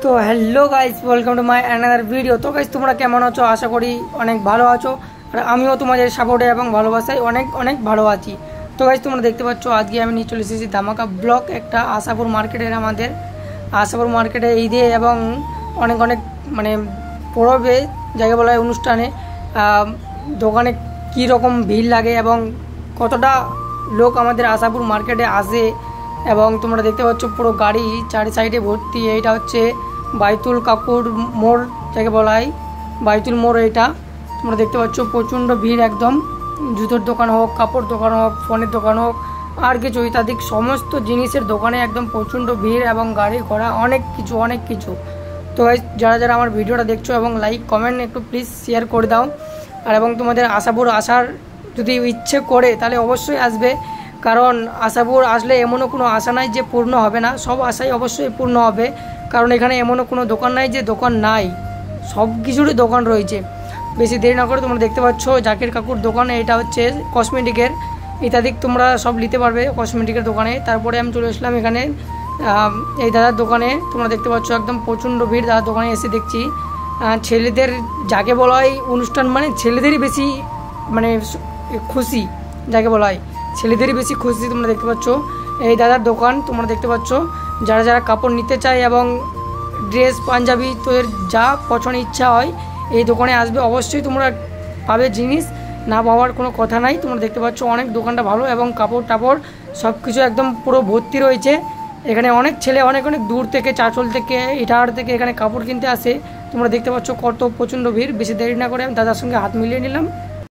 তো hello guys, welcome to my another video. তো guys, তোমরা কেমন আছো? আশা করি অনেক ভালো আছো, আর আমিও তোমাদের সাপোর্টে এবং ভালোবাসায় অনেক অনেক ভালো আছি। তো গাইস, তোমরা দেখতে পাচ্ছ আজকে আমি নিয়ে চলে এসেছি ধামাকা ব্লগ একটা আশাপুর মার্কেটের। আমাদের আশাপুর মার্কেটে ঈদে এবং অনেক অনেক মানে পরবে জায়গা বলা হয় অনুষ্ঠানে দোকানে কী রকম ভিড় লাগে এবং কতটা লোক আমাদের আশাপুর মার্কেটে আসে। এবং তোমরা দেখতে পাচ্ছ পুরো গাড়ি চারি সাইডে ভর্তি। এইটা হচ্ছে বাইতুল কাকুর মোড় যাকে বলা হয়, বাইতুল মোড়। এইটা তোমরা দেখতে পাচ্ছ প্রচণ্ড ভিড়, একদম জুতোর দোকান হোক, কাপড় দোকান হোক, ফোনের দোকান হোক, আর কিছু ইত্যাদি সমস্ত জিনিসের দোকানে একদম প্রচণ্ড ভিড় এবং গাড়ি ঘোড়া অনেক কিছু। তো যারা যারা আমার ভিডিওটা দেখছো এবং লাইক কমেন্ট একটু প্লিজ শেয়ার করে দাও। আর এবং তোমাদের আশাপুর আসার যদি ইচ্ছে করে তাহলে অবশ্যই আসবে, কারণ আশাপুর আসলে এমনও কোনো আশা নাই যে পূর্ণ হবে না, সব আশাই অবশ্যই পূর্ণ হবে। কারণ এখানে এমনও কোনো দোকান নাই যে দোকান নাই, সব কিছুরই দোকান রয়েছে। বেশি দেরি না করে তোমরা দেখতে পাচ্ছ জাকির কাকুর দোকান, এটা হচ্ছে কসমেটিকের ইত্যাদি তোমরা সব নিতে পারবে কসমেটিকের দোকানে। তারপরে আমি চলে আসলাম এখানে এই দাদার দোকানে। তোমরা দেখতে পাচ্ছ একদম প্রচণ্ড ভিড় দাদার দোকানে এসে দেখছি। ছেলেদের যাকে বলা হয় অনুষ্ঠান মানে ছেলেদেরই বেশি মানে খুশি, যাকে বলা হয় ছেলেদেরই বেশি খুশি। তোমরা দেখতে পাচ্ছ এই দাদার দোকান, তোমরা দেখতে পাচ্ছ যারা যারা কাপড় নিতে চায় এবং ড্রেস পাঞ্জাবি তোদের যা পছন্দ ইচ্ছা হয় এই দোকানে আসবে, অবশ্যই তোমরা পাবে জিনিস, না পাওয়ার কোনো কথা নাই। তোমরা দেখতে পাচ্ছ অনেক দোকানটা ভালো এবং কাপড় টাপড় সব কিছু একদম পুরো ভর্তি রয়েছে। এখানে অনেক ছেলে অনেক অনেক দূর থেকে, চাঁচল থেকে, ইটাহার থেকে এখানে কাপড় কিনতে আসে। তোমরা দেখতে পাচ্ছ কত প্রচণ্ড ভিড়। বেশি দেরি না করে আমি দাদার সঙ্গে হাত মিলিয়ে নিলাম।